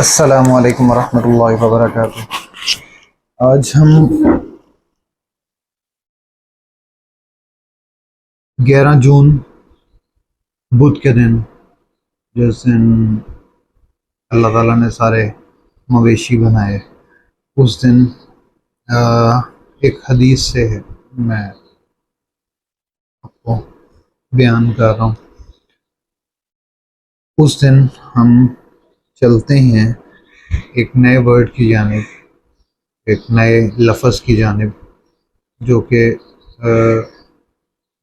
السلام علیکم ورحمۃ اللہ وبرکاتہ۔ آج ہم 11 جون بدھ کے دن، جس دن اللہ تعالیٰ نے سارے مویشی بنائے، اس دن ایک حدیث سے میں آپ کو بیان کر رہا ہوں۔ اس دن ہم چلتے ہیں ایک نئے ورڈ کی جانب، ایک نئے لفظ کی جانب، جو کہ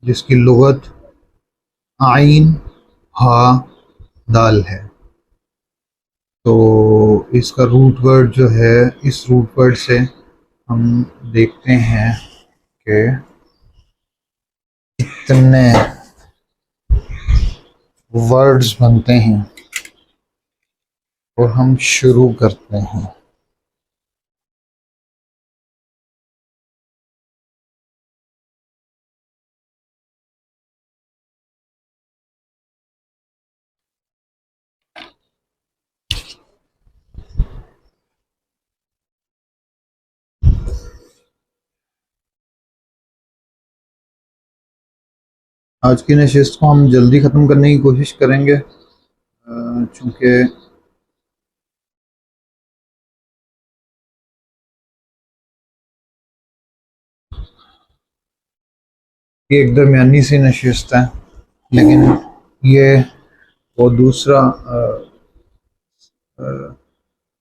جس کی لغت عین ہا دال ہے۔ تو اس کا روٹ ورڈ جو ہے، اس روٹ ورڈ سے ہم دیکھتے ہیں کہ کتنے ورڈز بنتے ہیں، اور ہم شروع کرتے ہیں۔ آج کی نشست کو ہم جلدی ختم کرنے کی کوشش کریں گے، چونکہ یہ ایک درمیانی سی نشست ہے، لیکن یہ وہ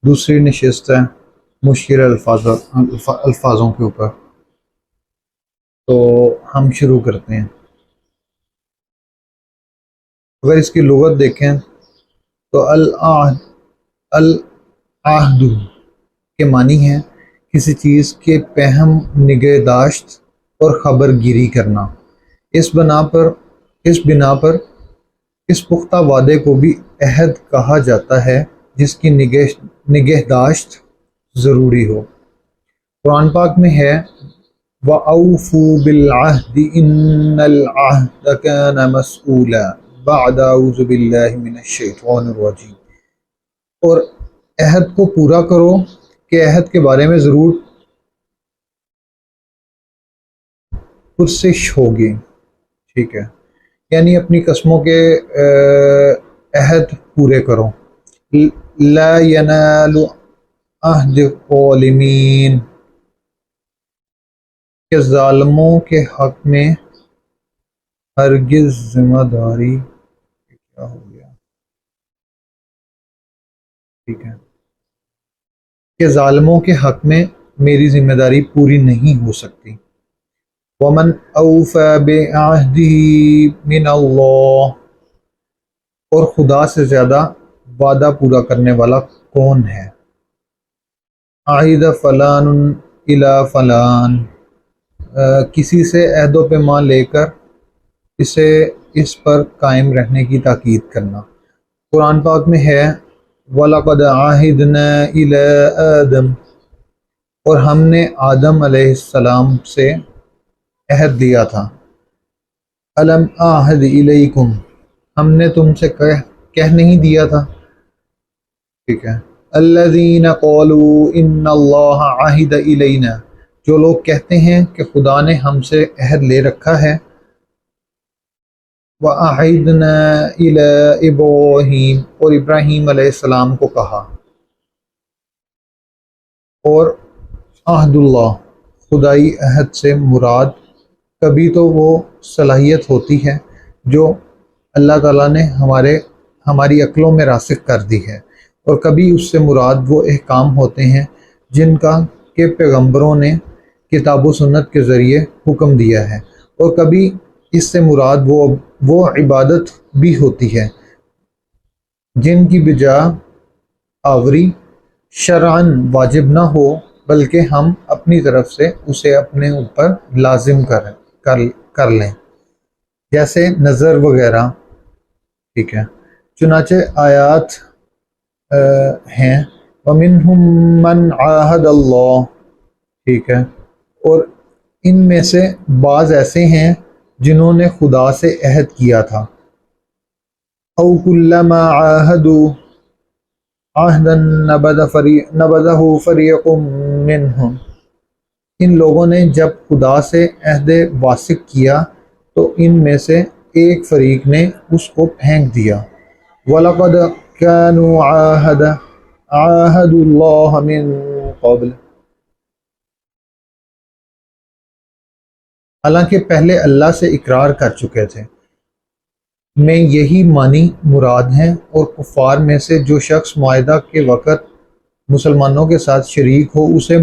دوسری نشست ہے مشکل الفاظوں کے اوپر۔ تو ہم شروع کرتے ہیں۔ اگر اس کی لغت دیکھیں تو العہد کے معنی ہے کسی چیز کے پہم نگہداشت اور خبر گیری کرنا۔ اس بنا پر اس پختہ وعدے کو بھی عہد کہا جاتا ہے جس کی نگہداشت ضروری ہو۔ قرآن پاک میں ہے وَأَوْفُوا بِالْعَهْدِ إِنَّ الْعَهْدَ كَانَ مَسْئُولًا بعد اعوذ باللہ من الشیطان الرجیم، اور عہد کو پورا کرو کہ عہد کے بارے میں ضرور پرسش ہوگی۔ ٹھیک ہے، یعنی اپنی قسموں کے عہد پورے کرو۔ لا ینال عہد الظالمین، کہ ظالموں کے حق میں ہرگز ذمہ داری کیا ہو گیا، ٹھیک ہے، کہ ظالموں کے حق میں میری ذمہ داری پوری نہیں ہو سکتی۔ وَمَنْ أَوْفَى بِعَهْدِهِ مِنَ اللَّهِ، اور خدا سے زیادہ وعدہ پورا کرنے والا کون ہے؟ عَهِدَ فَلَانٌ إِلَى فَلَانٍ، کسی سے عہد و پیمان لے کر اسے اس پر قائم رہنے کی تاکید کرنا۔ قرآن پاک میں ہے وَلَقَدْ عَهِدْنَا إِلَىٰ آدَمَ، اور ہم نے آدم علیہ السلام سے عہد لیا تھا۔ أَلَمْ أَعْهَدْ إِلَيْكُمْ، ہم نے تم سے کہہ نہیں دیا تھا، ٹھیک ہے۔ الَّذِينَ قَالُوا إِنَّ اللَّهَ عَهِدَ إِلَيْنَا، جو لوگ کہتے ہیں کہ خدا نے ہم سے عہد لے رکھا ہے۔ وَأَعِدْنَا إِلَىٰ إِبْرَاهِيمَ، اور ابراہیم علیہ السلام کو کہا۔ اور عہد اللہ، خدائی عہد سے مراد کبھی تو وہ صلاحیت ہوتی ہے جو اللہ تعالیٰ نے ہماری عقلوں میں راسخ کر دی ہے، اور کبھی اس سے مراد وہ احکام ہوتے ہیں جن کا کہ پیغمبروں نے کتاب و سنت کے ذریعے حکم دیا ہے، اور کبھی اس سے مراد وہ عبادت بھی ہوتی ہے جن کی بجا آوری شرعاً واجب نہ ہو، بلکہ ہم اپنی طرف سے اسے اپنے اوپر لازم کر لیں، جیسے نظر وغیرہ، ٹھیک ہے۔ چنانچہ آیات ہیں وَمِنْهُمْ مَنْ عَاهَدَ اللَّهُ، ٹھیک ہے، اور ان میں سے بعض ایسے ہیں جنہوں نے خدا سے عہد کیا تھا۔ أَوْ كُلَّمَا عَاهَدُوا عہدا نبذہ فریق منہم، ان لوگوں نے جب خدا سے عہد واثق کیا تو ان میں سے ایک فریق نے اس کو پھینک دیا۔ وَلَقَدْ كَانُوا عَاهَدُوا اللَّهَ مِن قَبْلُ، حالانکہ پہلے اللہ سے اقرار کر چکے تھے۔ میں یہی معنی مراد ہیں، اور کفار میں سے جو شخص معاہدہ کے وقت مسلمانوں کے ساتھ شریک ہو اسے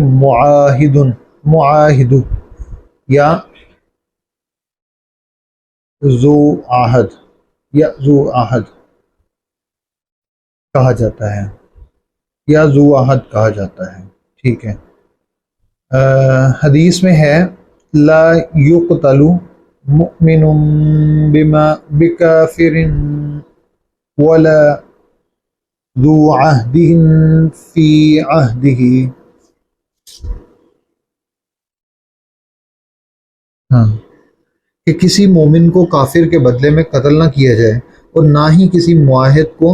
معاہد یا ذو عہد کہا جاتا ہے، یا ذو عہد کہا جاتا ہے۔ ٹھیک ہے۔ حدیث میں ہے لا یقتل مؤمن بکافر ولا ذو عہد فی عہدہ، ہاں، کہ کسی مومن کو کافر کے بدلے میں قتل نہ کیا جائے، اور نہ ہی کسی معاہد کو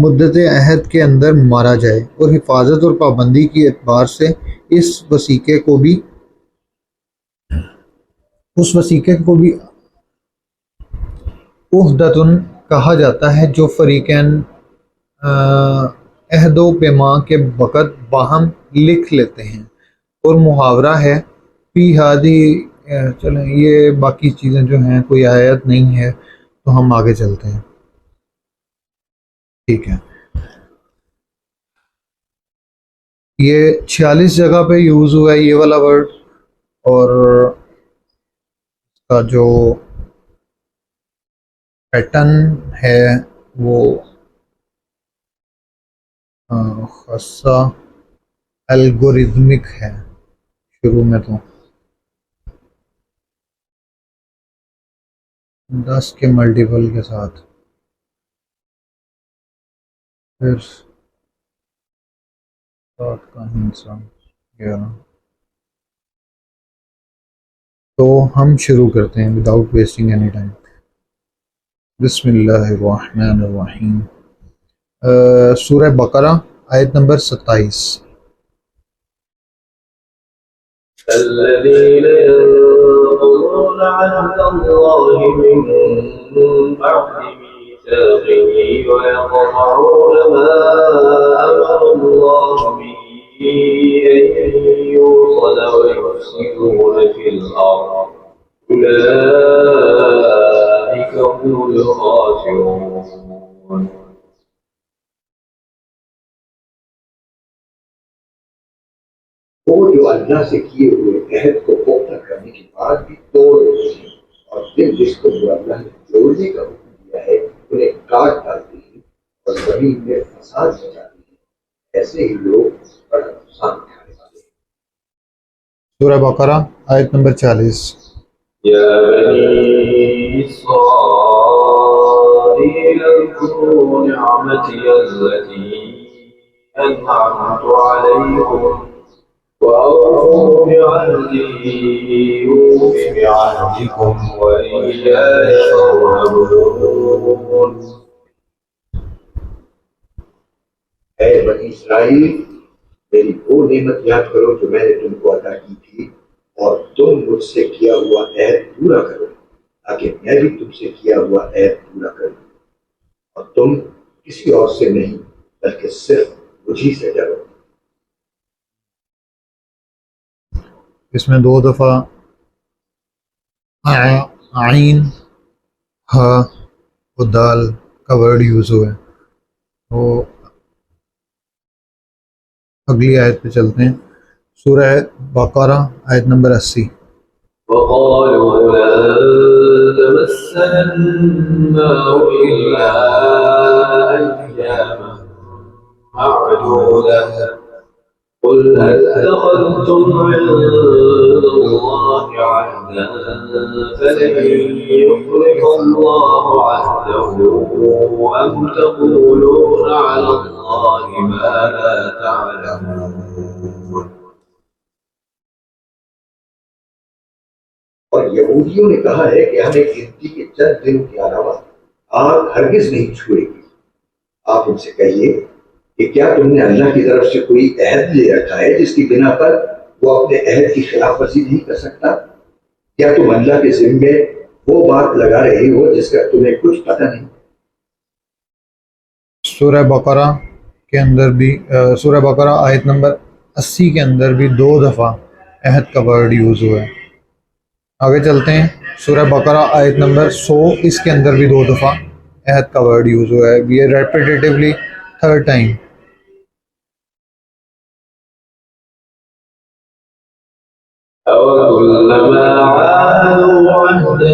مدت عہد کے اندر مارا جائے، اور حفاظت اور پابندی کی اعتبار سے اس وثیقے کو بھی عہدۃ کہا جاتا ہے جو فریقین عہد و پیما کے وقت باہم لکھ لیتے ہیں۔ اور محاورہ ہے فی ہادی، چلیں یہ باقی چیزیں جو ہیں کوئی آیت نہیں ہے تو ہم آگے چلتے ہیں۔ ٹھیک ہے، یہ 46 جگہ پہ یوز ہوا ہے یہ والا ورڈ، اور کا جو پیٹرن ہے وہ خاصا الگوریدمک ہے، شروع میں تو 10 کے ملٹیپل کے ساتھ، پھر 7 کا ہندسہ 11۔ تو ہم شروع کرتے ہیں وداؤٹ ویسٹنگ اینی ٹائم۔ بسم اللہ الرحمن الرحیم۔ سورہ بقرہ آیت نمبر 27۔ الذين ينقضون عهد الله من بعد ميثاقه ويقطعون ما أمر الله به أن يوصل ويفسدون في الأرض أولئك هم الخاسرون۔ وہ جو اللہ سے کیے ہوئے عہد کو پختہ کرنے کے بعد بھی توڑ دیتے ہیں، اور پھر جس کو جو اللہ نے جوڑنے کا حکم دیا ہے انہیں کاٹ ڈالتے ہیں اور زمین میں فساد مچاتے ہیں، ایسے ہی لوگ بڑا نقصان اٹھانے والے ہیں۔ سورہ بقرہ آیت نمبر 40۔ يا بني إسرائيل اذكروا نعمتي التي أنعمت عليكم وأوفوا بعهدي أوف بعهدكم وإياي فارهبون۔ اے بنی اسرائیل، میری وہ نعمت یاد کرو جو میں نے تم کو عطا کی تھی، اور تم مجھ سے کیا ہوا عہد پورا کرو تاکہ میں بھی تم سے کیا ہوا عہد پورا کروں، اور تم کسی اور سے نہیں بلکہ صرف مجھی سے ڈرو۔ اس میں 2 دفعہ عین ہا و دال کا ورڈ یوز ہوا ہے۔ تو اگلی آیت پہ چلتے ہیں، سورہ بقرہ آیت نمبر 80۔ وقالوا لن تمسنا النار إلا أياما معدودة قل هل اتخذتم عند الله عهدا فلن يخلف الله عهده أم تقولون على الله ما لا تعلمون۔ اور یہودیوں نے کہا ہے کہ ہمیں گنتی کے چند دنوں کے علاوہ آگ ہرگز نہیں چھوئے گی۔ آپ ان سے کہیے کہ کیا تم نے اللہ کی طرف سے کوئی عہد لے رکھا ہے جس کی بنا پر وہ اپنے عہد کی خلاف ورزی نہیں کر سکتا؟ کیا تم اللہ کے ذمے وہ بات لگا رہے ہو جس کا تمہیں کچھ پتہ نہیں؟ سورہ بقرہ کے اندر بھی سورہ بقرہ آیت نمبر 80 کے اندر بھی 2 دفعہ عہد کا ورڈ یوز ہوا ہے. آگے چلتے ہیں. سورہ بقرہ آیت نمبر 100 اس کے اندر بھی 2 دفعہ عہد کا ورڈ یوز ہوا ہے. یہ ریپیٹیٹیولی 3rd ٹائم. أَوَكُلَّمَا عَاهَدُوا عَهْدًا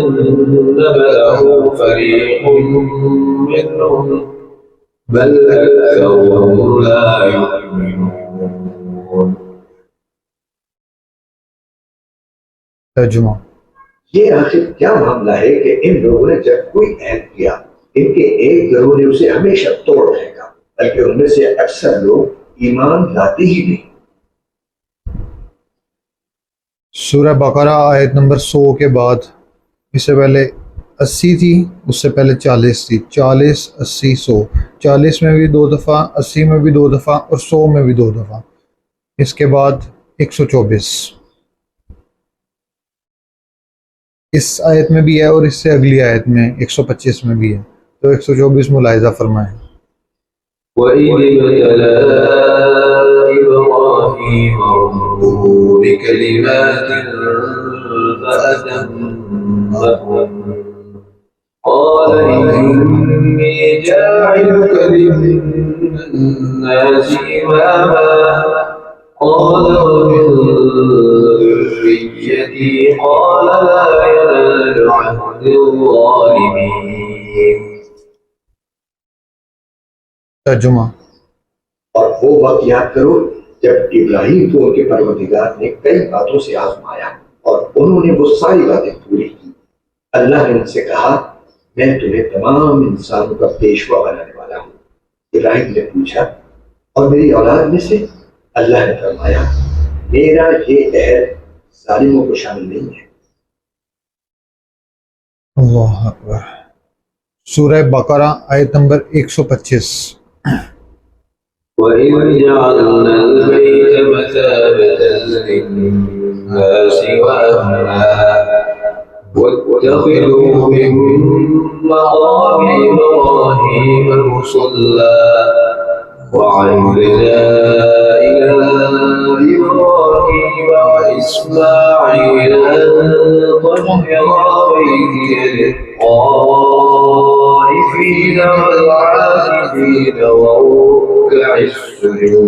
نَبَذَهُ فَرِيقٌ مِّنْهُمْ بَلْ أَكْثَرُهُمْ لَا يُؤْمِنُونَ. ترجمہ. یہ آخر کیا معاملہ ہے کہ ان لوگوں نے جب کوئی عہد کیا ان کے ایک گروہ نے اسے ہمیشہ توڑ پھینکا، بلکہ ان میں سے اکثر لوگ ایمان لاتے ہی نہیں. سورہ بقرہ آیت نمبر 100 کے بعد اس سے پہلے 80 تھی، اس سے پہلے 40 تھی. 40 80 100. 40 میں بھی 2 دفعہ، 80 میں بھی 2 دفعہ اور 100 میں بھی 2 دفعہ. اس کے بعد 124 اس آیت میں بھی ہے اور اس سے اگلی آیت میں 125 میں بھی ہے. تو 124 ملاحظہ فرمائیں. وَإِذِ ابْتَلَىٰ إِبْرَاهِيمَ رَبُّهُ بِكَلِمَاتٍ فَأَتَمَّهُنَّ قَالَ إِنِّي جَاعِلُكَ لِلنَّاسِ إِمَامًا قَالَ وَمِن ذُرِّيَّتِي قَالَ لَا يَنَالُ عَهْدِ الظَّالِمِينَ. ترجمہ. اور وہ وقت یاد کرو جب ابراہیم کو ان کے پروردگار نے کئی باتوں سے آزمایا اور انہوں نے وہ ساری باتیں پوری کی. اللہ نے ان سے کہا میں تمہیں تمام انسانوں کا پیشوا بنانے والا ہوں. ابراہیم نے پوچھا اور میری اولاد میں سے؟ اللہ نے فرمایا میرا یہ عہد ظالموں کو شامل نہیں ہے. اللہ اکبر. سورہ بقرہ آیت نمبر 125. وَإِذْ جَعَلْنَا الْبَيْتَ مَثَابَةً لِّلنَّاسِ وَأَمْنًا وَاتَّخِذُوا مِن مَّقَامِ إِبْرَاهِيمَ مُصَلًّى وَعَهِدْنَا إِلَىٰ إِبْرَاهِيمَ وَإِسْمَاعِيلَ أَن طَهِّرَا بَيْتِيَ لِلطَّائِفِينَ وَالْعَاكِفِينَ وَرُكَّعِ السُّجُودِ.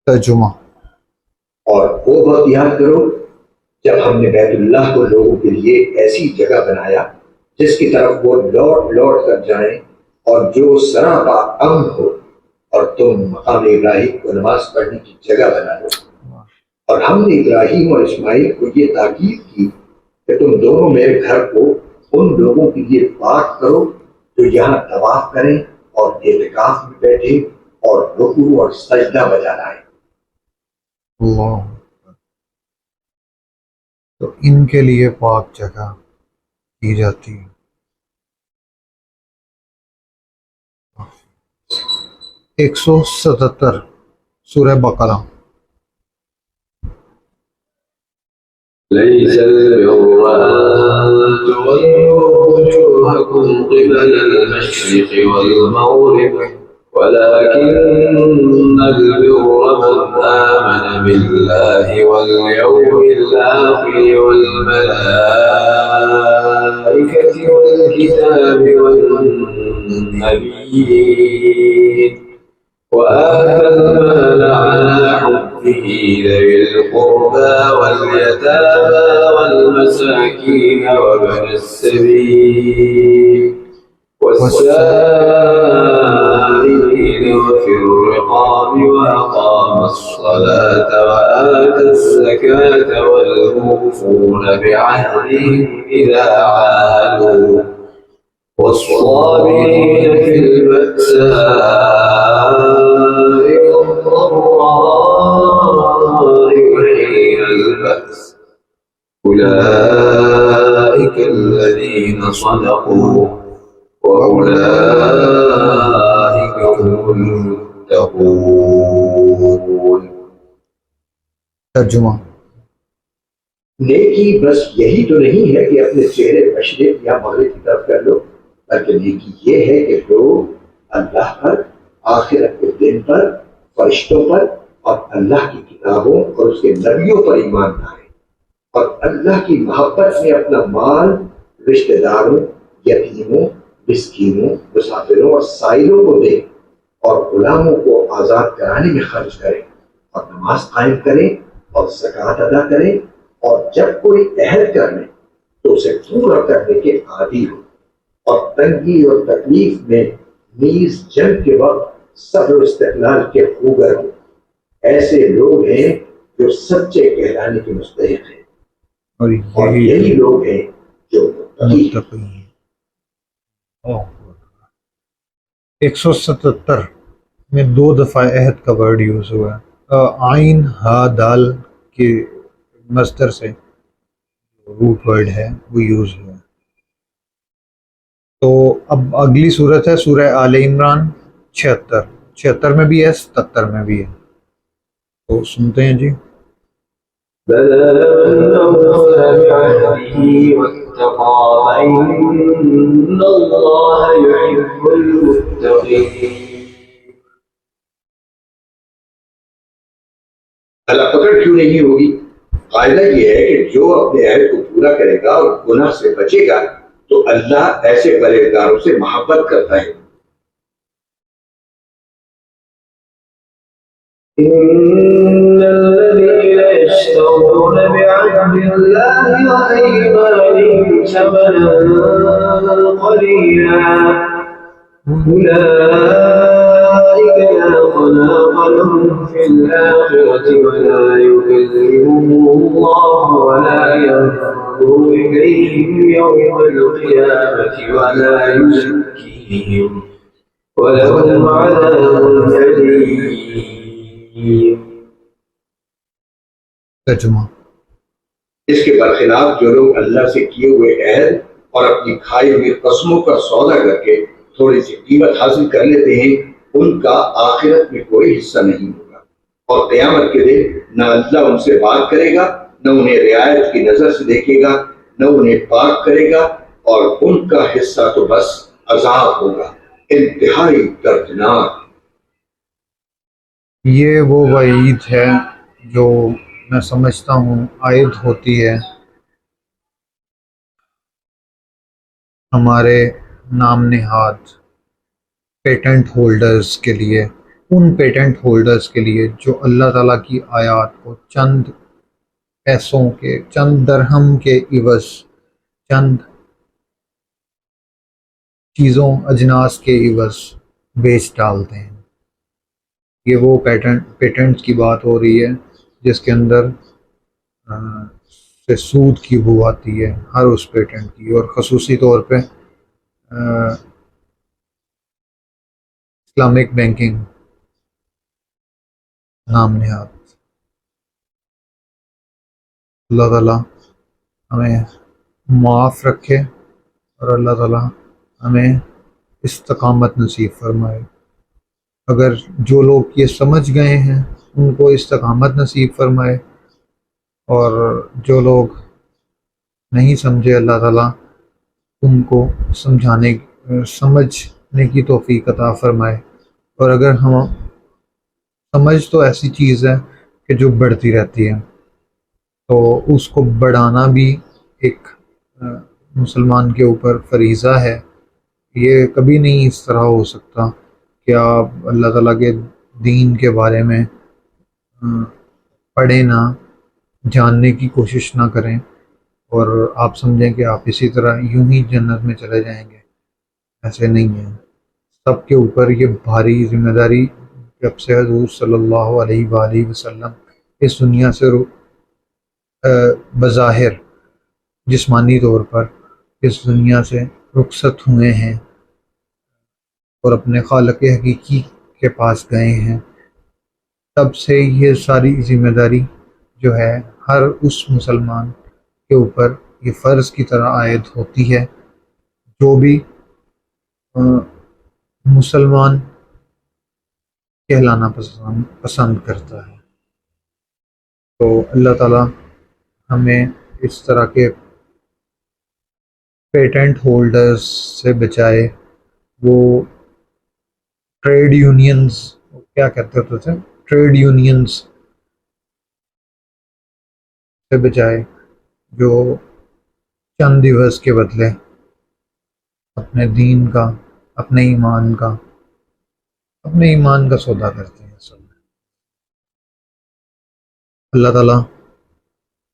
ترجمہ. اور وہ وقت یاد کرو جب ہم نے بیت اللہ کو لوگوں کے لیے ایسی جگہ بنایا جس کی طرف وہ لوٹ لوٹ کر جائیں اور جو سراپا امن ہو، اور تم مقام ابراہیم کو نماز پڑھنے کی جگہ بنا لو. اور ہم نے ابراہیم اور اسماعیل کو یہ تاکید کی کہ تم دونوں میرے گھر کو ان لوگوں کے لیے پاک کرو جو یہاں طواف کریں اور اعتکاف میں بیٹھے اور رکوع اور سجدہ بجا لائیں. اللہ. تو ان کے لیے پاک جگہ کی جاتی ہے. 177 سورہ بقرہ. ليس البر أن تولوا وجوهكم قبل المشرق والمغرب ولكن البر من آمن بالله واليوم الآخر والملائكة والكتاب والنبيين وآتى المال على حبه ذوي القربى واليتامى والمساكين وابن السبيل والسائلين وفي الرقاب وأقام الصلاة وآتى الزكاة والموفون بعهدهم إذا عاهدوا والصابرين في البأساء والضراء وحين البأس أولئك الذين صدقوا وأولئك هم المتقون. ترجمہ: نیکی بس یہی تو نہیں ہے کہ اپنے چہرے مشرق یا مغرب کی طرف کر لو، بلکہ نیکی یہ ہے کہ لوگ اللہ پر، آخرت کے دن پر، فرشتوں پر اور اللہ کی کتابوں اور اس کے نبیوں پر ایمان لائیں، اور اللہ کی محبت میں اپنا مال رشتہ داروں، یتیموں، مسکینوں، مسافروں اور سائلوں کو دیں، اور غلاموں کو آزاد کرانے میں خرچ کریں، اور نماز قائم کریں اور زکوٰۃ ادا کریں، اور جب کوئی عہد کر لیں تو اسے پورا کرنے کے عادی ہو، اور تنگی اور تکلیف میں نیز جنگ کے وقت صبر و استقلال کے خوگر ہو۔ ایسے لوگ ہیں جو سچے کہلانے کے مستحق ہیں، اور اور یہی لوگ ہیں جو متقی ہیں۔ متقی ہیں۔ 177 میں 2 دفعہ عہد کا ورڈ یوز ہوا ہے۔ عین ہا دال کے مصدر سے روٹ ورڈ ہے وہ یوز ہوا ہے۔ تو اب اگلی صورت ہے سورہ آل عمران 76 میں بھی ہے، 77 میں بھی ہے، تو سنتے ہیں جی۔ بلى من أوفى بعهده واتقى فإن الله يحب المتقين. اللہ پکڑ کیوں نہیں ہوگی؟ قاعدہ یہ ہے کہ جو اپنے عہد کو پورا کرے گا اور گناہ سے بچے گا تو اللہ ایسے پرہیزگاروں سے محبت کرتا ہے۔ إن الذين يشترون بعهد الله وأيمانهم ثمنا قليلا أولئك لا خلاق لهم في الآخرة ولا يكلمهم الله ولا ينظر إليهم يوم القيامة ولا يزكيهم ولهم عذاب أليم. ترجمہ: اس کے برخلاف جو لوگ اللہ سے کیے ہوئے عہد اور اپنی کھائی ہوئی قسموں کا سودا کر کے تھوڑی سی قیمت حاصل کر لیتے ہیں، ان کا آخرت میں کوئی حصہ نہیں ہوگا، اور قیامت کے دن نہ اللہ ان سے بات کرے گا، نہ انہیں رعایت کی نظر سے دیکھے گا، نہ انہیں پاک کرے گا، اور ان کا حصہ تو بس عذاب ہوگا، انتہائی دردناک۔ یہ وہ وعید ہے جو میں سمجھتا ہوں عائد ہوتی ہے ہمارے نام نہاد پیٹنٹ ہولڈرز کے لیے، ان پیٹنٹ ہولڈرز کے لیے جو اللہ تعالیٰ کی آیات کو چند پیسوں کے، چند درہم کے عوض، چند چیزوں اجناس کے عوض بیچ ڈالتے ہیں۔ یہ وہ پیٹنٹ کی بات ہو رہی ہے جس کے اندر سے سود کی بو آتی ہے ہر اس پیٹنٹ کی، اور خصوصی طور پہ اسلامک بینکنگ نام نہاد۔ اللہ تعالیٰ ہمیں معاف رکھے اور اللہ تعالیٰ ہمیں استقامت نصیب فرمائے۔ اگر جو لوگ یہ سمجھ گئے ہیں ان کو استقامت نصیب فرمائے، اور جو لوگ نہیں سمجھے اللہ تعالیٰ ان کو سمجھنے کی توفیق عطا فرمائے۔ اور اگر ہم سمجھ تو ایسی چیز ہے کہ جو بڑھتی رہتی ہے، تو اس کو بڑھانا بھی ایک مسلمان کے اوپر فریضہ ہے۔ یہ کبھی نہیں اس طرح ہو سکتا کہ آپ اللہ تعالیٰ کے دین کے بارے میں پڑھیں نہ، جاننے کی کوشش نہ کریں، اور آپ سمجھیں کہ آپ اسی طرح یوں ہی جنت میں چلے جائیں گے۔ ایسے نہیں ہے، سب کے اوپر یہ بھاری ذمہ داری جب سے حضور صلی اللہ علیہ وآلہ وسلم اس دنیا سے بظاہر جسمانی طور پر اس دنیا سے رخصت ہوئے ہیں اور اپنے خالق حقیقی کے پاس گئے ہیں، تب سے یہ ساری ذمہ داری جو ہے ہر اس مسلمان کے اوپر یہ فرض کی طرح عائد ہوتی ہے جو بھی مسلمان کہلانا پسند کرتا ہے۔ تو اللہ تعالیٰ ہمیں اس طرح کے پیٹنٹ ہولڈرز سے بچائے، وہ ٹریڈ یونینز، کیا کہتے ہوتے تھے، ٹریڈ یونینز سے بچائے جو چند عوض کے بدلے اپنے دین کا، اپنے ایمان کا سودا کرتے ہیں۔ اللہ تعالیٰ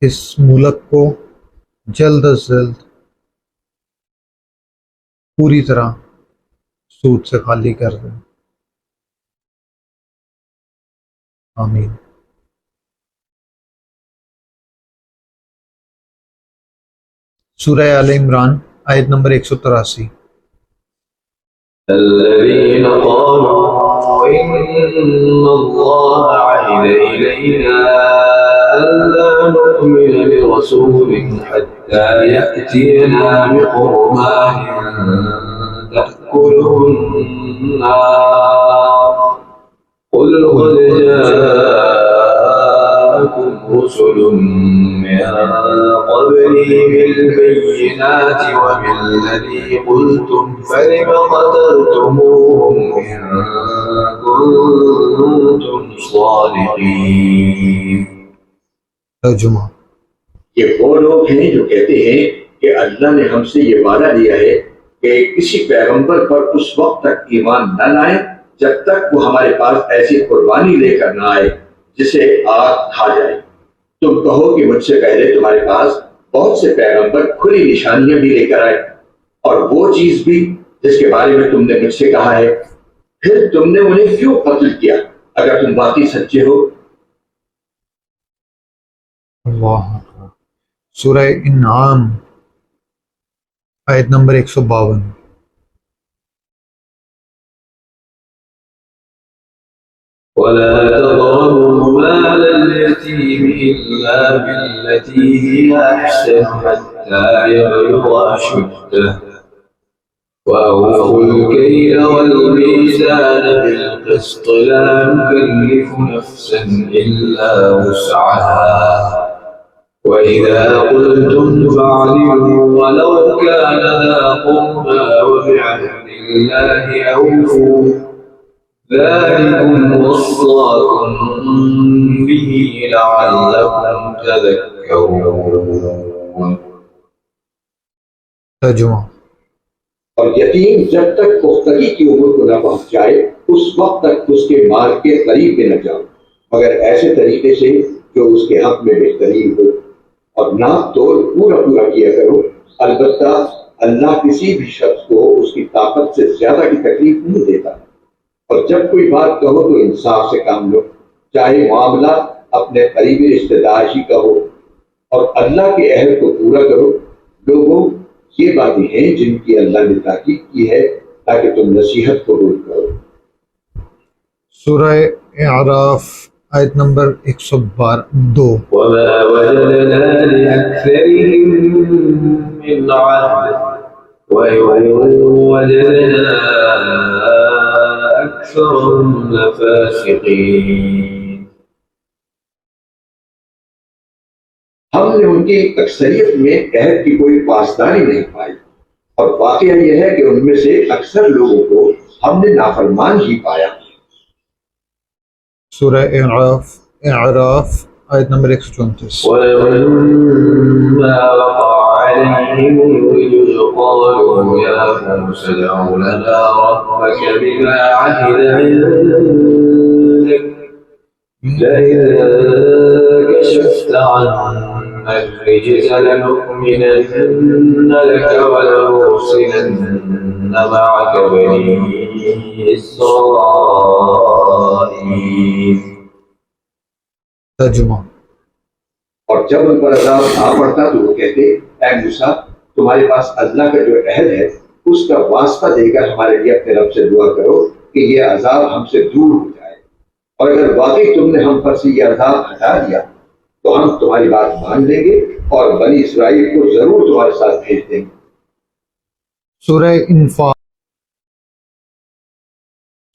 اس ملک کو جلد از جلد پوری طرح سود سے خالی کر دیں، آمین۔ سورہ آل عمران آیت نمبر 183۔ الذين قالوا إن الله عهد إلينا ألا نؤمن لرسول حتى يأتينا بقربان تأكله النار قل قد جاءكم رسل من قبلي بالبينات وبالذي قلتم فلم قتلتموهم إن كنتم صادقين۔ ترجمہ۔ یہ وہ لوگ ہیں جو کہتے ہیں کہ اللہ نے ہم سے یہ وعدہ لیا ہے کہ کسی پیغمبر پر اس وقت تک ایمان نہ لائیں جب تک وہ ہمارے پاس ایسی قربانی لے کر نہ آئے جسے آگ کھا جائے۔ تم کہو کہ مجھ سے پہلے تمہارے پاس بہت سے پیغمبر کھلی نشانیاں بھی لے کر آئے، اور وہ چیز بھی جس کے بارے میں تم نے مجھ سے کہا ہے، پھر تم نے انہیں کیوں قتل کیا اگر تم واقعی سچے ہو؟ اللہ اکبر۔ سورہ انعام آیت نمبر 152۔ ولا تقربوا مال اليتيم إلا بالتي هي أحسن حتى يبلغ أشده وأوفوا الكيل والميزان بالقسط لا نكلف نفسا إلا وسعها وإذا قلتم فاعدلوا ولو كان ذا قربى وبعهد الله أوفوا ذلكم وصاكم به لعلكم تذكرون۔ ترجمہ۔ اور یتیم جب تک پختگی کی عمر کو نہ پہنچ جائے اس وقت تک اس کے مال کے قریب میں نہ جاؤ، مگر ایسے طریقے سے جو اس کے حق میں بہترین ہو، اور ناپ تول پورا کیا کرو۔ البتہ اللہ کسی بھی شخص کو اس کی طاقت سے زیادہ کی تکلیف نہیں دیتا، اور جب کوئی بات کہو تو انصاف سے کام لو، چاہے معاملہ اپنے قریبی رشتہ دار ہی کا ہو، اور اللہ کے عہد کو پورا کرو۔ لوگوں، یہ باتیں ہیں جن کی اللہ نے تاکید کی ہے تاکہ تم نصیحت قبول کرو۔ سورہ اعراف آیت نمبر 102۔ وما وجدنا لأكثرهم من عهد وإن وجدنا أكثرهم لفاسقين۔ ہم نے ان کی اکثریت میں عہد کی کوئی پاسداری نہیں پائی، اور واقعہ یہ ہے کہ ان میں سے اکثر لوگوں کو ہم نے نافرمان ہی پایا۔ سورہ اعراف آیت نمبر 134۔ ولما وقع عليهم الرجل قالوا يا موسى ادع لنا ربك بما عهد عندك لئن كشفت عنا الرجز لنؤمنن لك ولنرسلن معك بني إسرائيل۔ ترجمہ۔ اور جب ان پر عذاب آ پڑتا تو وہ کہتے، اے موسیٰ، تمہارے پاس اللہ کا جو عہد ہے اس کا واسطہ دے کر ہمارے لیے اپنے رب سے دعا کرو کہ یہ عذاب ہم سے دور ہو جائے، اور اگر واقعی تم نے ہم پر سے یہ عذاب ہٹا دیا تو ہم تمہاری بات مان لیں گے اور بنی اسرائیل کو ضرور تمہارے ساتھ بھیج دیں گے۔ سورہ انفال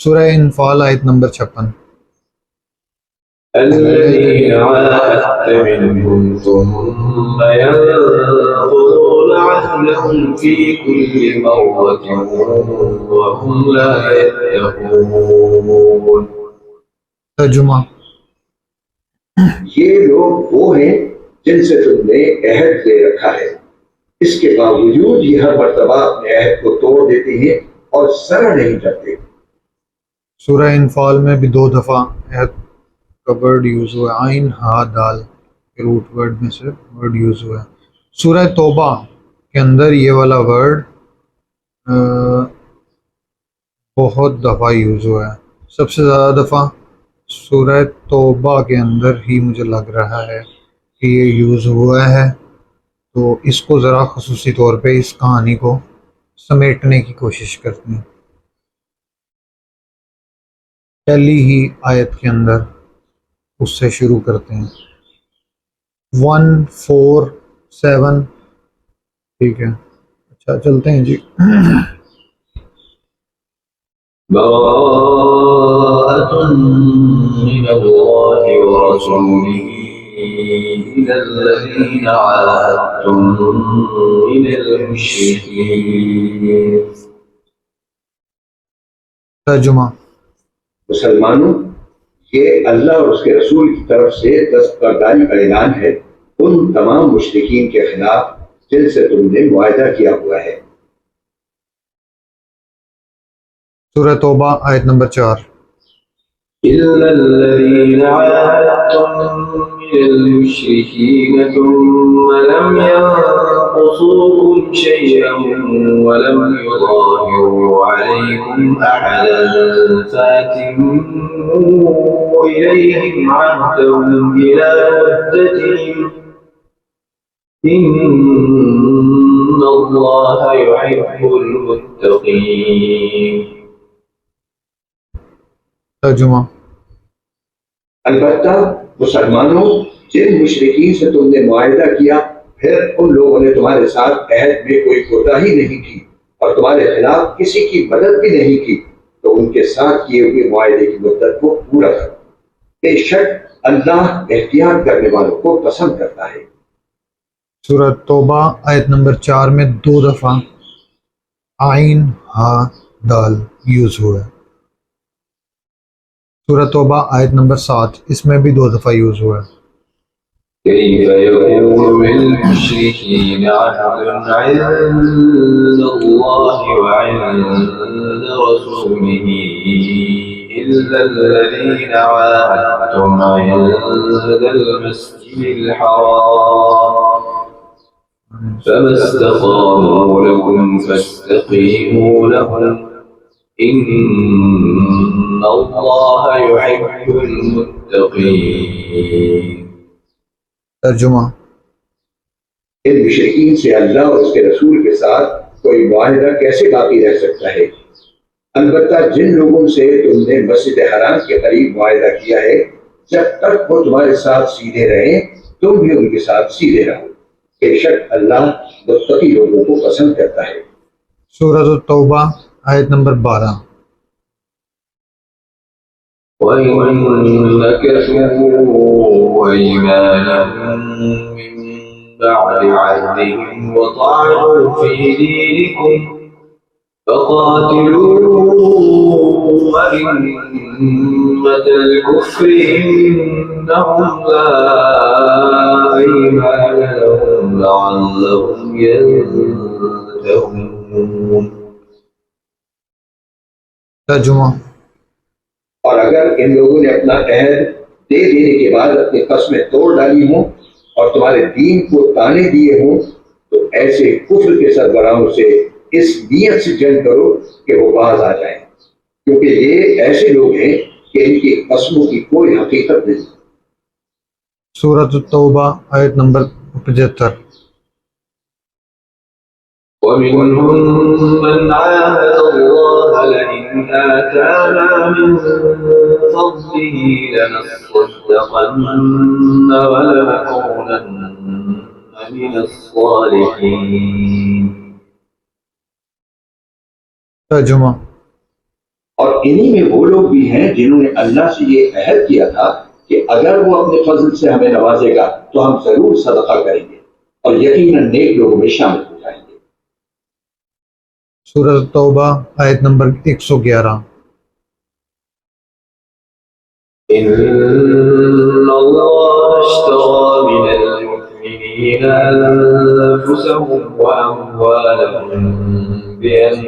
سورہ انفال آیت نمبر 56. الذين عاهدت منهم ثم ينقضون عهدهم في كل مرة وهم لا يتقون. ترجمہ. یہ لوگ وہ ہیں جن سے تم نے عہد لے رکھا ہے، اس کے باوجود یہ ہر مرتبہ اپنے عہد کو توڑ دیتے ہیں اور ذرا نہیں ڈرتے. سورہ انفال میں بھی 2 دفعہ عہد کا ورڈ یوز ہوا ہے، عین ہا دال کے روٹ ورڈ میں سے ورڈ یوز ہوا ہے. سورہ توبہ کے اندر یہ والا ورڈ بہت دفعہ یوز ہوا ہے. سب سے زیادہ دفعہ سورہ توبہ کے اندر ہی مجھے لگ رہا ہے کہ یہ یوز ہوا ہے، تو اس کو ذرا خصوصی طور پہ اس کہانی کو سمیٹنے کی کوشش کرتے ہیں. پہلی ہی آیت کے اندر اس سے شروع کرتے ہیں 147. ٹھیک ہے، اچھا چلتے ہیں جی. براءة من الله ورسوله إلى الذين عاهدتم من المشركين. ترجمہ. مسلمانوں، یہ اللہ اور اس کے رسول کی طرف سے دستبرداری کا اعلان ہے ان تمام مشرکین کے خلاف جن سے تم نے معاہدہ کیا ہوا ہے. سورہ توبہ آیت نمبر 4. إلا الذين عاهدتم من المشركين ثم لم ينقصوكم شيئا ولم يظاهروا عليكم أحدا فأتموا إليهم عهدهم إلى مدتهم إن الله يحب المتقين. ترجمہ. البتہ مسلمانوں، جن مشرکین سے تم نے معاہدہ کیا پھر ان لوگوں نے تمہارے ساتھ عہد میں کوئی کوتاہی نہیں کی اور تمہارے خلاف کسی کی مدد بھی نہیں کی، تو ان کے ساتھ کیے ہوئے معاہدے کی مدت کو پورا کرو. بے شک اللہ احتیاط کرنے والوں کو پسند کرتا ہے. سورہ توبہ آیت نمبر 4 میں 2 دفعہ عین ہا دال یوز ہوا ہے. سورہ توبہ آیت نمبر 7 اس میں بھی 2 دفعہ یوز ہوا ہے. كيف يكون للمشركين عهد عند الله وعند رسوله إلا الذين عاهدتم عند المسجد الحرام فما استقاموا لكم فاستقيموا لهم إن الله يحب المتقين. ترجمہ. ان مشرکین سے اللہ اور اس کے رسول کے ساتھ کوئی معاہدہ کیسے باقی رہ سکتا ہے؟ البتہ جن لوگوں سے تم نے مسجد حرام کے قریب معاہدہ کیا ہے، جب تک وہ تمہارے ساتھ سیدھے رہیں تم بھی ان کے ساتھ سیدھے رہو. بے شک اللہ متقی لوگوں کو پسند کرتا ہے. سورۃ التوبہ آیت نمبر 12. وَإِن نَكَثُوا أَيْمَانَهُم مِّن بَعْدِ عَهْدِهِمْ وَطَعَنُوا فِي دِينِكُمْ فَقَاتِلُوا أَئِمَّةَ الْكُفْرِ إِنَّهُمْ لَا أَيْمَانَ لَهُمْ لَعَلَّهُمْ يَنتَهُونَ. ترجمہ. اور اگر ان لوگوں نے اپنا عہد دے دینے کے بعد اپنی قسمیں توڑ ڈالی ہوں اور تمہارے دین کو تانے دیے ہوں تو ایسے کفر کے سربراہوں سے اس نیت سے جنگ کرو کہ وہ باز آ جائیں، کیونکہ یہ ایسے لوگ ہیں کہ ان کی قسموں کی کوئی حقیقت نہیں. سورۃ التوبہ آیت نمبر 75. ومنهم من عاهد الله لئن آتانا من فضله لنصدقن ولنكونن من الصالحين. ترجمہ. اور انہی میں وہ لوگ بھی ہیں جنہوں نے اللہ سے یہ عہد کیا تھا کہ اگر وہ اپنے فضل سے ہمیں نوازے گا تو ہم ضرور صدقہ کریں گے اور یقیناً نیک لوگوں میں شامل ہو جائیں گے۔ سورۃ توبہ آیت نمبر 111۔ إن الله اشترى من المؤمنين أنفسهم وأموالهم بأن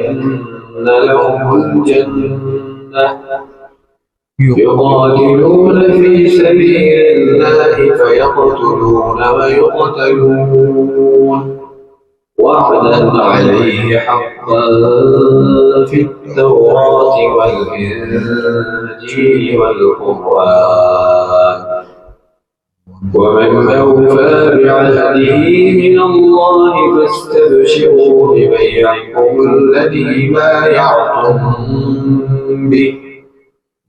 لهم الجنة يقاتلون في سبيل الله فيقتلون ويقتلون وعدا عليه حقا في التوراة والإنجيل والقرآن ومن أوفى بعهده من الله فاستبشروا ببيعكم الذي بايعتم به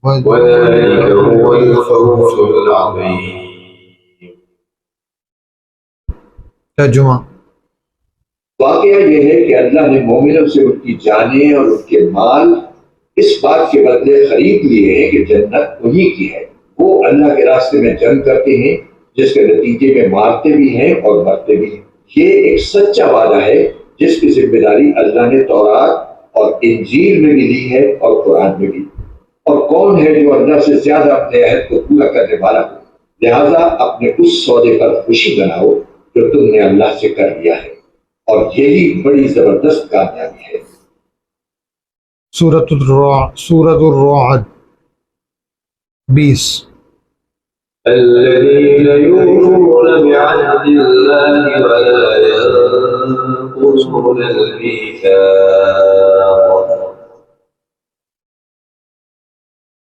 وذلك هو الفوز العظيم۔ ترجمہ۔ واقعہ یہ ہے کہ اللہ نے مومنوں سے ان کی جانیں اور ان کے مال اس بات کے بدلے خرید لیے ہیں کہ جنت انہی کی ہے۔ وہ اللہ کے راستے میں جنگ کرتے ہیں جس کے نتیجے میں مارتے بھی ہیں اور مرتے بھی ہیں۔ یہ ایک سچا وعدہ ہے جس کی ذمہ داری اللہ نے تورات اور انجیل میں بھی لی ہے اور قرآن میں بھی۔ اور کون ہے جو اللہ سے زیادہ اپنے عہد کو پورا کرنے والا ہو؟ لہذا اپنے اس سودے پر خوشی مناؤ جو تم نے اللہ سے کر لیا ہے، اور یہی بڑی زبردست کامیابی ہے۔ سورۃ الرعد 20۔ الذين يوفون بعهد الله ولا ينقضون الميثاق۔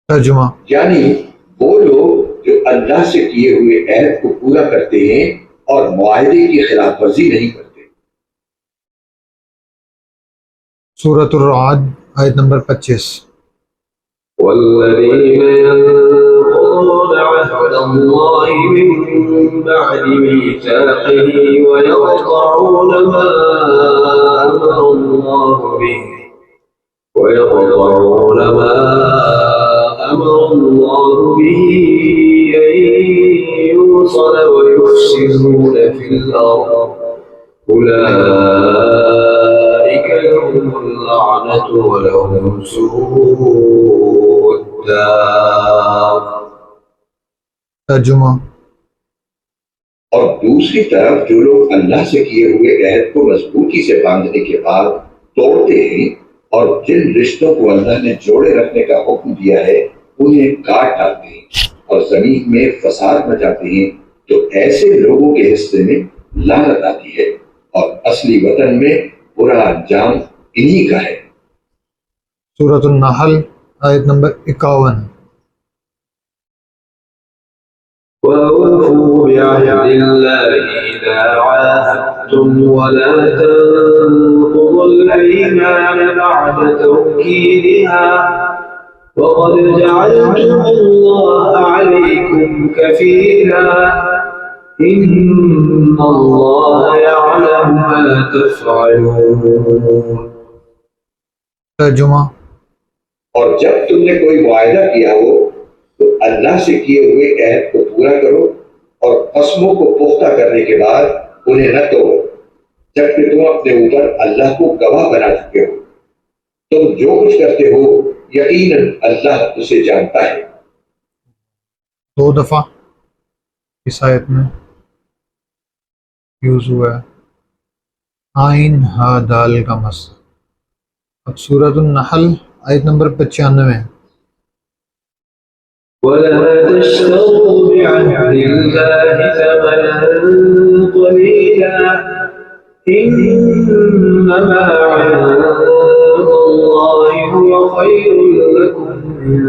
ترجمہ۔ یعنی وہ لوگ جو اللہ سے کیے ہوئے عہد کو پورا کرتے ہیں اور معاہدے کی خلاف ورزی نہیں کرتے۔ سورۃ الرعد آیت نمبر 25۔ والذين ينقضون عهد الله من بعد ميثاقه ويقطعون ما أمر الله به أن يوصل ويفسدون في الأرض أولئك لهم اللعنة ولهم سوء الدار۔ ترجمہ۔ اور دوسری طرف جو لوگ اللہ سے کیے ہوئے عہد کو مضبوطی سے باندھنے کے بعد توڑتے ہیں اور جن رشتوں کو اللہ نے جوڑے رکھنے کا حکم دیا ہے انہیں کاٹ ڈالتے ہیں اور زمین میں فساد مچاتے ہیں، تو ایسے لوگوں کے حصے میں لعنت آتی ہے اور اصلی وطن میں برا انجام انہی کا ہے۔ سورۃ النحل آیت نمبر 51۔ وَأَوْفُوا بِعَهْدِ اللَّهِ إِذَا عَاهَدتُّمْ وَلَا تَنقُضُوا الْأَيْمَانَ بَعْدَ تَوْكِيدِهَا وَقَدْ جَعَلْتُمُ اللَّهَ عَلَيْكُمْ كَفِيلًا إِنَّ اللَّهَ يَعْلَمُ مَا تَفْعَلُونَ۔ ترجمہ۔ اور جب تم نے کوئی معاہدہ کیا ہو تو اللہ سے کیے ہوئے عہد کو پورا کرو اور قسموں کو پختہ کرنے کے بعد انہیں نہ توڑو، جبکہ تم اپنے اوپر اللہ کو گواہ بنا چکے ہو۔ تم جو کچھ کرتے ہو یقیناً اللہ اسے جانتا ہے۔ 2 دفعہ اس آیت میں یوز ہوا ہے آئین ہا دال کا مس۔ اب سورۃ النحل آیت نمبر 95۔ ولا تشتروا بعهد الله ثمنا قليلا إنما عند الله هو خير لكم إن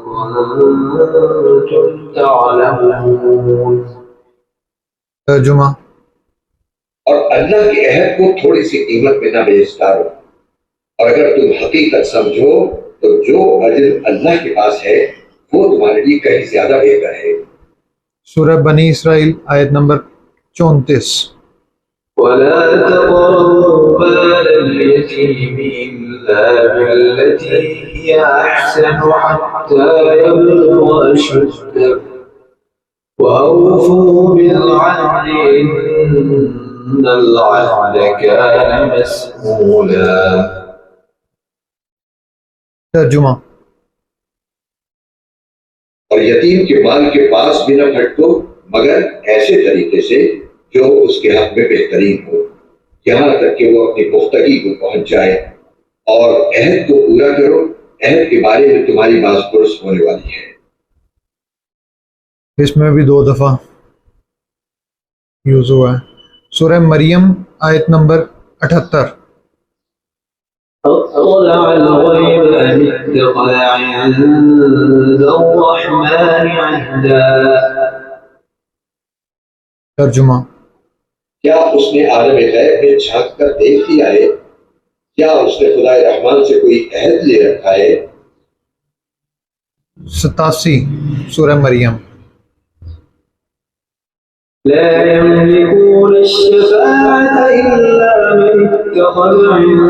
كنتم تعلمون۔ ترجمہ۔ اور اللہ کے عہد کو تھوڑی سی قیمت میں نہ بیچتا ہو، اور اگر تم حقیقت سمجھو تو جو اجر اللہ کے پاس ہے وہ تمہارے لیے کہیں زیادہ بہتر ہے۔ سورہ بنی اسرائیل آیت نمبر 34۔ ولا تقربوا مال اليتيم بالتي هي أحسن حتى يبلغ أشده وأوفوا بالعهد إن العهد كان مسؤولا. ترجمہ اور یتیم کے مال کے پاس بھی نہ پھٹکو مگر ایسے طریقے سے جو اس کے حق میں بہترین ہو، یہاں تک کہ وہ اپنی پختگی کو پہنچ جائے، اور عہد کو پورا کرو، عہد کے بارے میں تمہاری باز پرس ہونے والی ہے۔ اس میں بھی 2 دفعہ یوز ہوا ہے۔ سورہ مریم آیت نمبر 78۔ اطلع الغیب ام اتخذ عند الرحمن عہدا. ترجمہ کیا اس نے عالم غیب میں جھانک کر دیکھ لیا ہے؟ کیا اس نے خدا رحمان سے کوئی عہد لے رکھا ہے؟ 87 سورہ مریم۔ لا يملكون الشفاعة إلا من اتخذ عند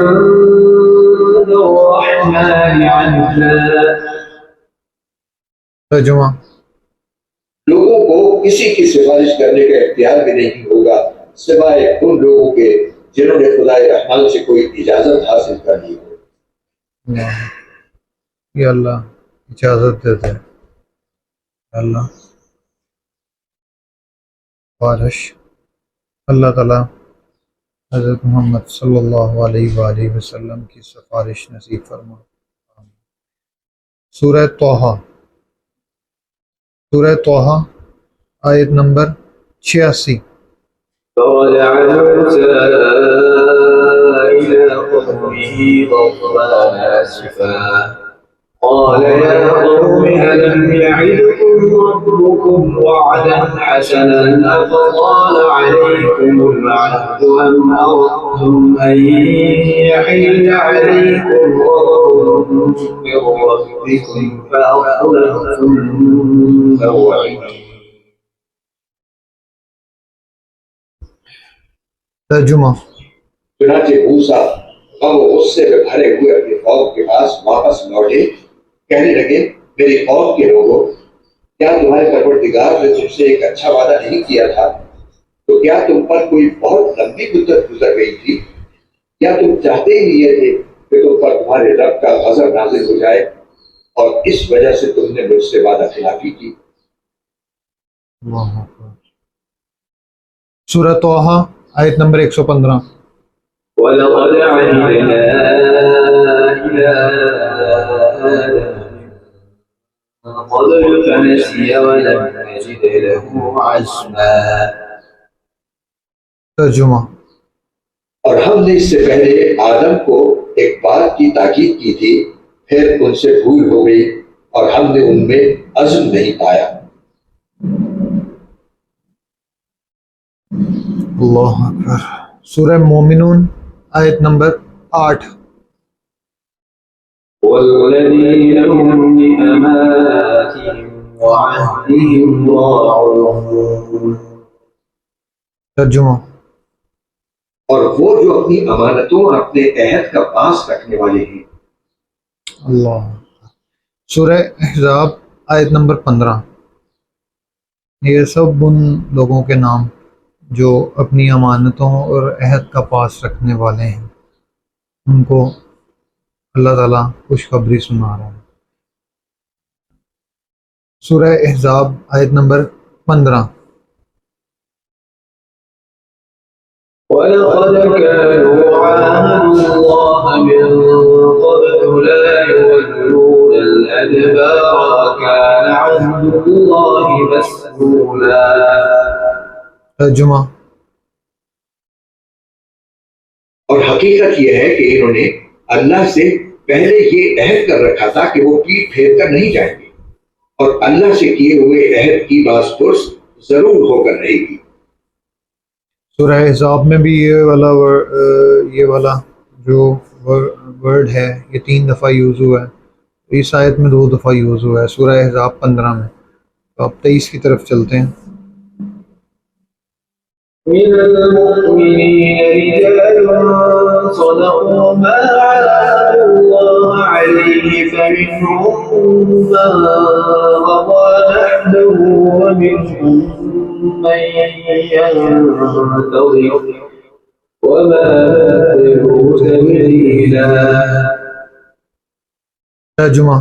الرحمن عهدا. ترجمہ لوگوں کو کسی کی سفارش کرنے کا اختیار بھی نہیں ہوگا سوائے ان لوگوں کے جنہوں نے خدا رحمان سے کوئی اجازت حاصل کر لی ہو۔ یا اللہ اجازت دیتے ہیں، اللہ بارش اللہ تعالیٰ حضرت محمد صلی اللہ علیہ وآلہ وسلم کی سفارش نصیب فرما۔ سورہ طٰہٰ، سورہ طٰہٰ آیت نمبر 86۔ فرجع موسى إلى قومه غضبان آسفا قال يا قوم ألم يعدكم ربكم وعدا حسنا أفطال عليكم العهد أم أردتم أن يحل عليكم غضب من ربكم فأخلفتم موعدي. ترجمہ چنانچہ موسیٰ غم و غصے میں بھرے ہوئے اپنی قوم کے پاس واپس لوٹے، کہنے لگے میری قوم کے لوگوں، کیا تمہارے پروردگار نے تم سے ایک اچھا وعدہ نہیں کیا تھا؟ تو کیا تم پر کوئی بہت لمبی مدت گزر گئی تھی؟ کیا تم چاہتے ہی یہ تھے کہ تم پر تمہارے رب کا غضب نازل ہو جائے اور اس وجہ سے تم نے مجھ سے وعدہ خلافی کی؟ سورہ طٰہٰ آیت نمبر 115۔ وَلَقَدْ عَهِدْنَا إِلَىٰ آدَمَ مِن قَبْلُ فَنَسِيَ وَلَمْ نَجِدْ لَهُ عَزْمًا. ترجمہ اور ہم نے اس سے پہلے آدم کو ایک بات کی تاکید کی تھی، پھر ان سے بھول ہو گئی اور ہم نے ان میں عزم نہیں پایا۔ اللہ اکبر۔ سورہ مومنون آیت نمبر 8۔ وَالَّذِينَ هُمْ لِأَمَانَاتِهِمْ وَعَهْدِهِمْ رَاعُونَ. ترجمہ اور وہ جو اپنی امانتوں اور اپنے عہد کا پاس رکھنے والے ہیں۔ اللہ۔ سورہ احزاب آیت نمبر 15۔ یہ سب ان لوگوں کے نام جو اپنی امانتوں اور عہد کا پاس رکھنے والے ہیں، ان کو اللہ تعالیٰ خوشخبری سنا رہا ہے۔ سورہ احزاب آیت نمبر 15۔ وَلَقَدْ كَانُوا عَاهَدُوا اللَّهَ مِن قَبْلُ لَا يُوَلُّونَ الْأَدْبَارَ وَكَانَ عَهْدُ اللَّهِ مَسْئُولًا. ترجمہ اور حقیقت یہ ہے کہ انہوں نے اللہ سے پہلے یہ عہد کر رکھا تھا کہ وہ پیٹ پھیر کر نہیں جائیں گے، اور اللہ سے کیے ہوئے عہد کی باز پرس ضرور ہو کر رہے گی۔ سورہ احزاب میں بھی یہ والا جو ورڈ ہے یہ 3 دفعہ یوز ہوا ہے، اس آیت میں 2 دفعہ یوز ہوا ہے، سورہ احزاب 15 میں۔ تو اب 23 کی طرف چلتے ہیں۔ من المؤمنين رجال صدقوا ما عاهدوا فمنهم من قضى نحبه ومنهم من ينتظر وما بدلوا تبديلا. ترجمہ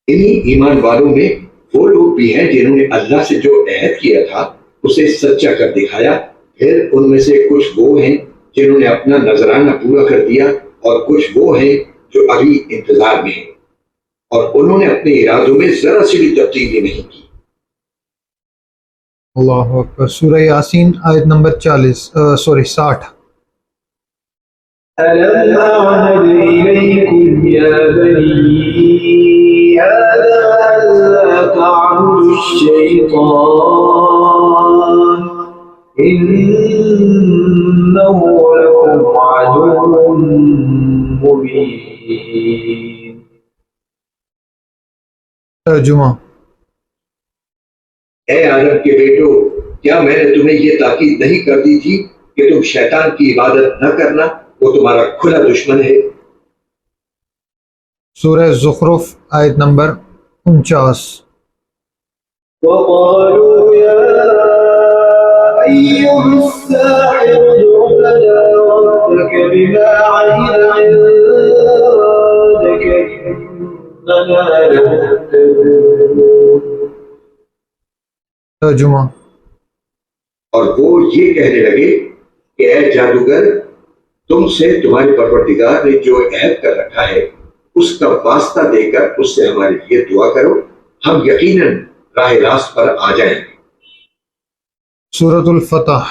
انہی ایمان والوں میں وہ لوگ بھی ہیں جنہوں نے اللہ سے جو عہد کیا تھا اسے سچا کر دکھایا، پھر ان میں سے کچھ وہ ہیں جنہوں نے اپنا نذرانہ پورا کر دیا اور کچھ وہ ہیں جو ابھی انتظار میں ہیں اور انہوں نے اپنے ارادوں میں ذرا سی بھی تبدیلی نہیں کی. اللہ اکبر. سورہ یاسین آیت نمبر 60. ألم أعهد إليكم يا بني آدم ألا تعبدوا الشيطان إنه لكم عدو مبين. ترجمہ اے آدم کے بیٹو، کیا میں نے تمہیں یہ تاکید نہیں کر دی تھی کہ تم شیطان کی عبادت نہ کرنا، وہ تمہارا کھلا دشمن ہے. سورہ زخرف آیت نمبر 49. وقالوا يا أيها الساحر ادع لنا ربك بما عهد عندك إننا لمهتدون. ترجمہ اور وہ یہ کہنے لگے کہ اے جادوگر، تم سے تمہارے پروردگار نے جو عہد کر رکھا ہے اس کا واسطہ دے کر اس سے ہمارے لیے دعا کرو، ہم یقیناً راہ راست پر آ جائیں گے. سورۃ الفتح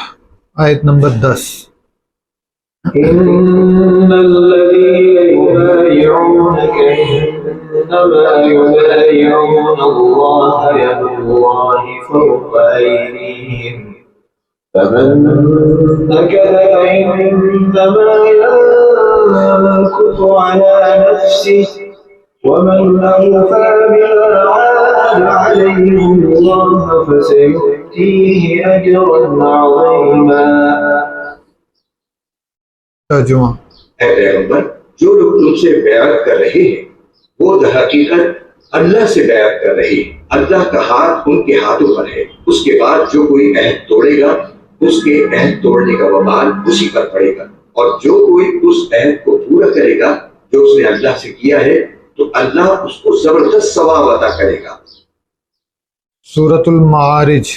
آیت نمبر 10. إن الذين يبايعونك إنما يبايعون الله يد الله فوق أيديهم فمن نكث فإنما ينكث على نفسه ومن أوفى بما عاهد عليه الله فسيؤتيه أجرا عظيما. ترجمہ اے پیغمبر، جو لوگ تم سے بیعت کر رہے ہیں وہ در حقیقت اللہ سے بیعت کر رہے ہیں، اللہ کا ہاتھ ان کے ہاتھوں پر ہے. اس کے بعد جو کوئی عہد توڑے گا اس کے عہد توڑنے کا وبال اسی پر پڑے گا، اور جو کوئی اس عہد کو پورا کرے گا جو اس نے اللہ سے کیا ہے تو اللہ اس کو زبردست ثواب عطا کرے گا. سورۃ المعارج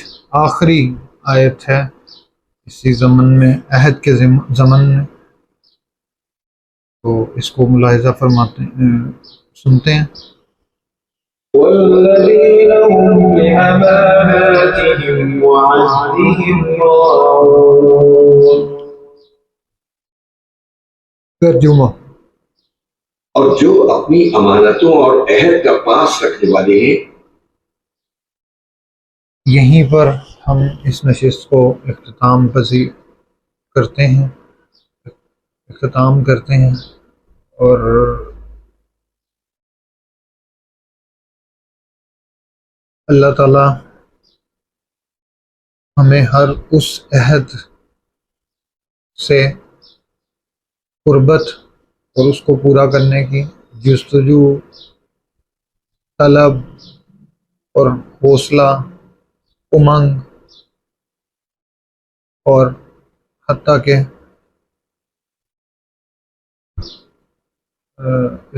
آخری آیت ہے اسی ضمن میں، عہد کے ضمن میں، تو اس کو ملاحظہ فرماتے سنتے ہیں. والذين هم لأماناتهم وعهدهم راعون. ترجمہ اور جو اپنی امانتوں اور عہد کا پاس رکھنے والے ہیں. یہیں پر ہم اس نشست کو اختتام پذیر کرتے ہیں اور اللہ تعالی ہمیں ہر اس عہد سے قربت اور اس کو پورا کرنے کی جستجو، طلب اور حوصلہ، امنگ اور حتیٰ کہ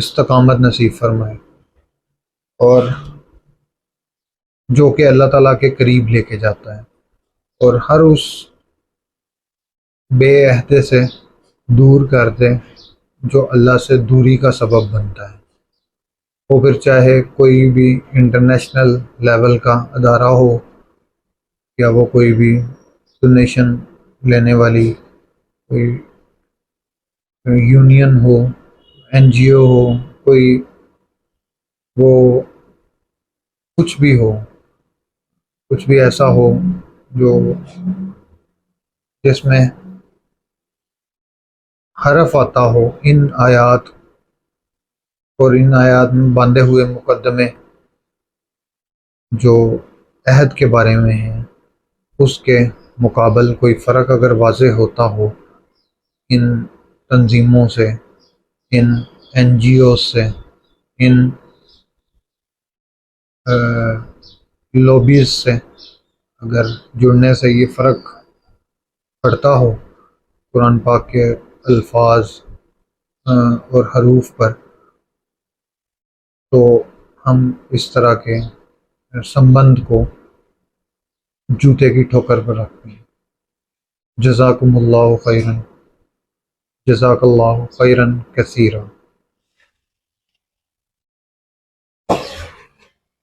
استقامت نصیب فرمائے، اور جو کہ اللہ تعالیٰ کے قریب لے کے جاتا ہے، اور ہر اس بے عہدے سے دور کر دے جو اللہ سے دوری کا سبب بنتا ہے. وہ پھر چاہے کوئی بھی انٹرنیشنل لیول کا ادارہ ہو یا وہ کوئی بھی ڈونیشن لینے والی کوئی یونین ہو، این جی او ہو، کوئی وہ کچھ بھی ہو، کچھ بھی ایسا ہو جو جس میں حرف آتا ہو ان آیات اور ان آیات میں باندھے ہوئے مقدمے جو عہد کے بارے میں ہیں، اس کے مقابل کوئی فرق اگر واضح ہوتا ہو ان تنظیموں سے، ان این جی اوز سے، ان لوبیز سے اگر جڑنے سے یہ فرق پڑتا ہو قرآن پاک کے الفاظ اور حروف پر، تو ہم اس طرح کے سمبند کو جوتے کی ٹھوکر پر رکھتے ہیں۔ جزاکم اللہ خیرن، جزاک اللہ خیرن کثیرا۔